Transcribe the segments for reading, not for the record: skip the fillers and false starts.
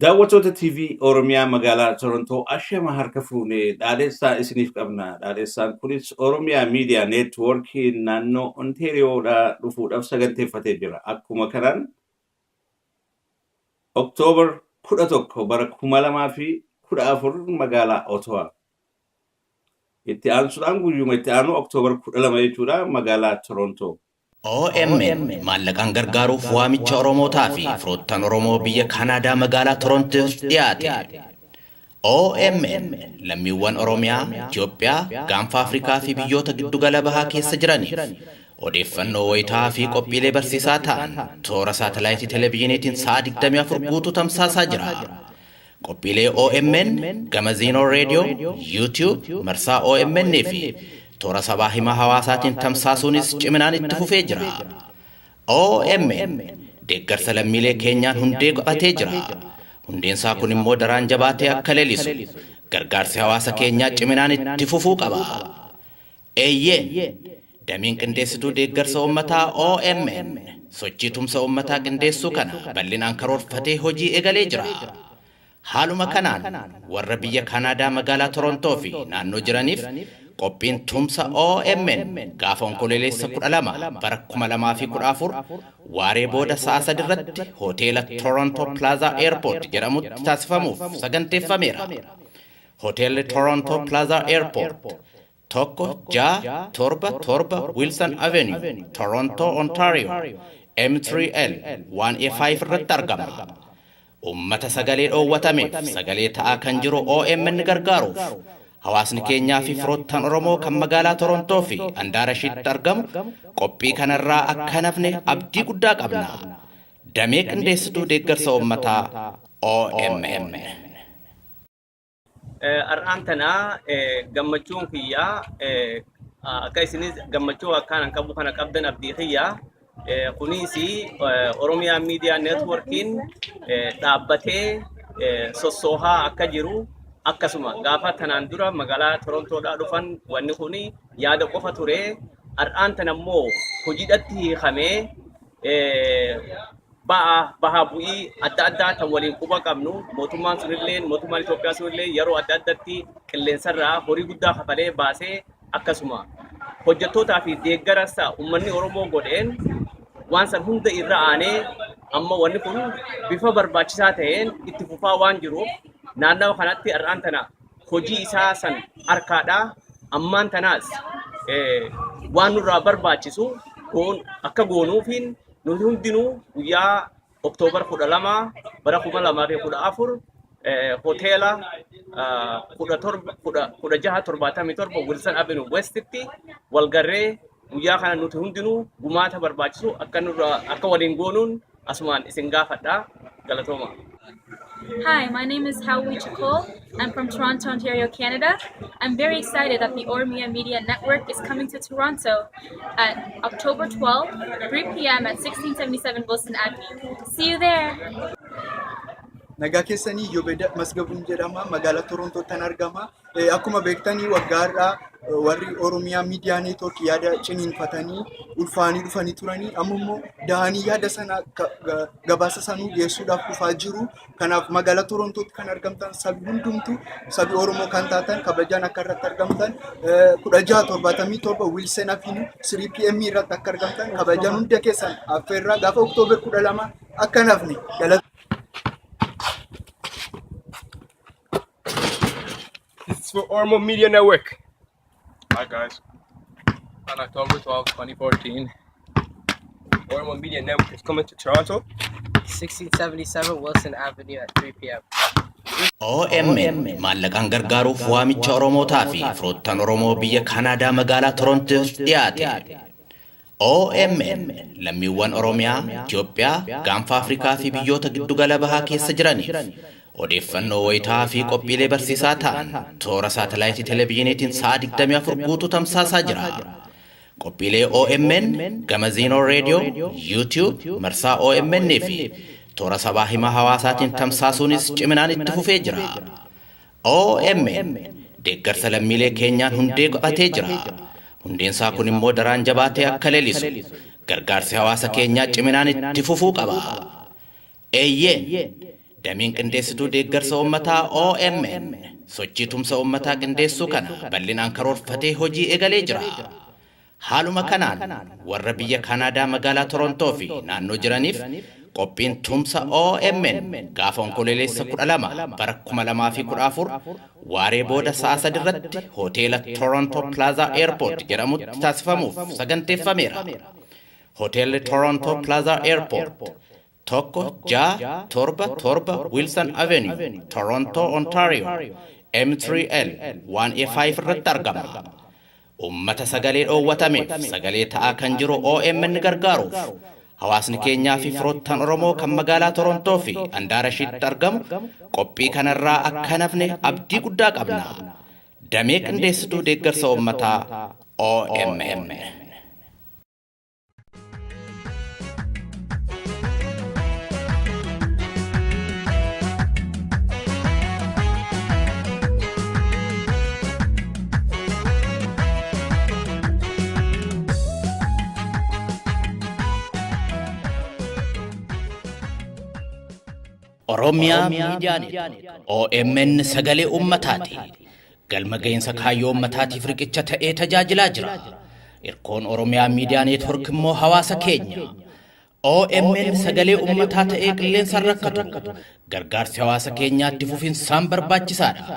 daawwattoota TV Oromiyaa magaalaa Torontoo ashama harka fuunee dhaadheessaa isiniif qabna. Dhaadheessaan kunis Oromiyaa Miidiyaa Neetwoorkii naannoo Ontaariyoodhaa dhufuudhaaf saganteeffatee jira. Akkuma kanaan Oktoobar 11 bara 2014 magaalaa Ottawa. Itti aansuudhaan guyyuma itti aanu Oktoobar 12 jechuudha magaalaa Torontoo. OMN maallaqaan gargaaruuf waamicha Oromootaa fi firoottan Oromoo biyya Kanaadaa magaalaa Torontootti dhiyaate. OMN lammiiwwan Oromiyaa, Itoophiyaa, Gaanfa Afrikaa fi biyyoota giddugala bahaa keessa jiraniif odeeffannoo wayitaa fi qophiilee barsiisaa ta'an toora saatalaayitii televiiziiniitiin sa'a 24 guutuu tamsaasaa jira. Qophiilee OMN gama Zeenoo Reediyoo, YouTube, marsaa OMN fi toora sabaa himaa hawaasaatiin tamsaasuunis ciminaan itti fufee jira. OMN deeggarsa lammiilee keenyaan hundee godhatee jira. Hundeensaa kun immoo daraan jabaatee akka leelisu gargaarsi hawaasa keenyaa ciminaan itti fufuu qaba. Eeyyeen damiin qindeessituu deeggarsa uummataa OMN sochii tumsa uummataa qindeessuu kana bal'inaan karoorfatee hojii eegalee jira. Haaluma kanaan warra biyya Kanaadaa magaalaa Torontoo fi naannoo jiraniif qophiin tumsa OMN gaafa onkololeessa 12 bara 2014 waaree booda sa'a 3 irratti hoteela Toronto Plaza Airport jedhamutti taasifamuuf saganteeffameera. Hoteelli Toronto Plaza Airport 1-7-7 Wilson Avenue, Toronto, Ontario, M3L 1A5 irratti argama. Ummata sagalee dhoowwatameef sagalee ta'aa kan jiru OMN gargaaruuf hawaasni keenyaa fi firoottan Oromoo kan magaalaa Torontoo fi Andaarashiitti argamu qophii kanarraa akka nafne abdii guddaa qabna. Damee qindeessituu deeggarsa uummataa OMN. Ar'aan tanaa gammachuun kiyyaa akka isinis gammachuu akkaan qabu kana qabdan abdii kiyyaa kunis Oromiyaa Miidiyaa Neetwoorkiin dhaabbatee sossoohaa akka jiru. Akkasuma gaafa tanaan dura magaalaa Torontoodhaa dhufan wanni kun yaada qofa ture. Ar'aan tan ammoo hojiidhatti hiikamee bahaa bu'ii adda addaa tan waliin quba qabnu mootummaan Itoophiyaa sunillee yeroo adda addaatti qilleensarraa horii guddaa kafalee baasee akkasuma hojjettootaa fi deeggarsa uummanni Oromoo godheen waan san hunda irra aanee amma wanni kun bifa barbaachisaa ta'een itti fufaa waan jiruuf naannawa kanatti ar'aan tana hojii isaa san harkaadhaa ammaan tanaas waan nurraa barbaachisu akka goonuufiin nuti hundinuu guyyaa Oktoobar 12 bara 2014 hoteela 1677 Wilson Avenue Westitti walgarree guyyaa kana nuti hundinuu gumaata barbaachisu akka waliin goonuun asumaan isin gaafadha. Galatooma. Hi, my name is Howie Chacol. I'm from Toronto, Ontario, Canada. I'm very excited that the Oromia Media Network is coming to Toronto at October 12th, 3 p.m. at 1677 Wilson Avenue. See you there! Nagaa keessanii Yobeda Masgabuun jedhama magaalaa Torontoo tan argama. Akkuma beektanii waggaarraa warri Oromiyaa Miidiyaa Neetwoorkii yaada ciniinfatanii ulfaanii dhufanii turanii amma immoo dahanii yaada sana gabaasa sanuu dhiyeessuudhaaf dhufaa jiru. Kanaaf magaalaa Torontootti kan argamtan sabi hundumtu sabi Oromoo kan taatan kabajaan akka irratti argamtan 1677 Wilson Avenue 3 PM irratti akka argamtan kabajaan hunda keessan affeerraa gaafa Oktoobar 12 akka nafne galata. It's for Oromo Media Network. Hi guys. On October 12, 2014, Oromo Media Network is coming to Toronto. 1677 Wilson Avenue at 3 p.m. OMN maallaqaan gargaaruuf waamicha Oromootaa fi firoottan Oromoo biyya Kanaadaa magaalaa Torontootti dhiyaate. OMN lammiiwwan Oromiyaa, Itoophiyaa, Gaanfa Afrikaa fi biyyoota giddugala bahaa keessa jiraniif odeeffannoo wayitaa fi qophiilee barsiisaa ta'an toora saatalaayitii televiiziiniitiin sa'a 24 guutuu tamsaasaa jira. Qophiilee OMN gama Zeenoo Reediyoo, YouTube, marsaa OMN fi toora sabaa himaa hawaasaatiin tamsaasuunis ciminaan itti fufee jira. OMN deeggarsa lammiilee keenyaan hundee godhatee jira. Hundeensaa kun immoo daraan jabaatee akka leelisu gargaarsi hawaasa keenyaa ciminaan itti fufuu qaba. Eeyyeen Dameen qindeessituu deeggarsa uummataa OMN sochii tumsa uummataa qindeessuu kana bal'inaan karoorfatee hojii eegalee jira. Haaluma kanaan warra biyya Kanaadaa magaalaa Torontoo fi naannoo jiraniif qophiin tumsa OMN gaafa onkololeessa 12 bara 2014 waaree booda sa'a 3 irratti hoteela Toronto Plaza Airport jedhamutti taasifamuuf saganteeffameera. Hoteelli Toronto Plaza Airport tokko 677 Wilson Avenue, Toronto, Ontario, M3L 1A5 irratti argama. Ummata sagalee dhoowwatameef sagalee ta'aa kan jiru OMN gargaaruuf hawaasni keenyaa fi firoottan Oromoo kan magaalaa Torontoo fi Andaarashiitti argamu qophii kanarraa akka nafne abdii guddaa qabna. Damee qindeessituu deeggarsa uummataa OMN. Oromiyaa Miidiyaa Neetwoork OMN sagalee uummataati. Galma gahinsa kaayyoo uummataatiif riqicha ta'ee tajaajilaa jira. Irkoon Oromiyaa Miidiyaa Neetwoork immoo hawaasa keenya. OMN sagalee uummataa ta'ee qilleensaan rakkatu gargaarsi hawaasa keenyaatti fufinsaan barbaachisaadha.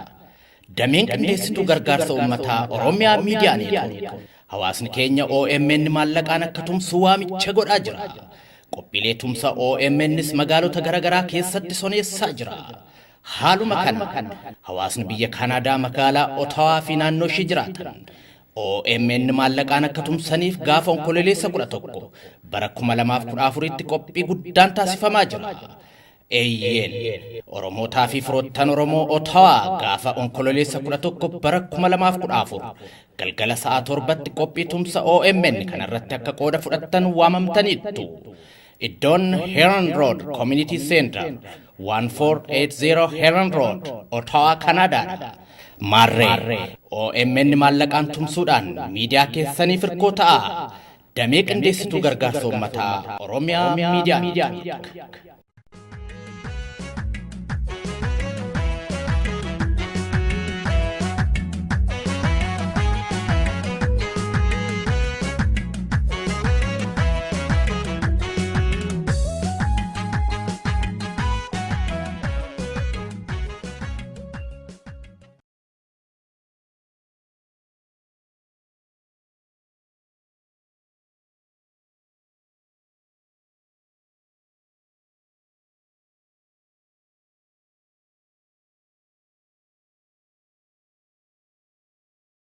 Dameen qindeessituu gargaarsa uummataa Oromiyaa Miidiyaa Neetwoork hawaasni keenya OMN maallaqaan akka tumsu waamicha godhaa jira. Qophiilee tumsa OMNs magaalota garagaraa keessatti soneessaa jira. Haaluma kana hawaasni biyya Kanaadaa magaalaa Ottawa fi naannoo ishee jiraatan OMN maallaqaan akka tumsaniif gaafa onkololeessa 11 bara 2014tti qophii guddaan taasifamaa jira. Eeyyeen Oromootaa fi firoottan Oromoo Ottawa gaafa onkololeessa 11 bara 2014 galgala sa'a 7tti qophii tumsa OMN kanarratti akka qooda fudhattan waamamtaniittu. Iddoon Heron Road Community Center 1480 Heron Road Ottawa Canada. Marree OMN maallaqaan tumsuudhaan miidiyaa keessaniif hirkoo ta'a. Damee qindeessituu gargaarsa uummataa Oromiyaa Miidiyaa Neetwoork.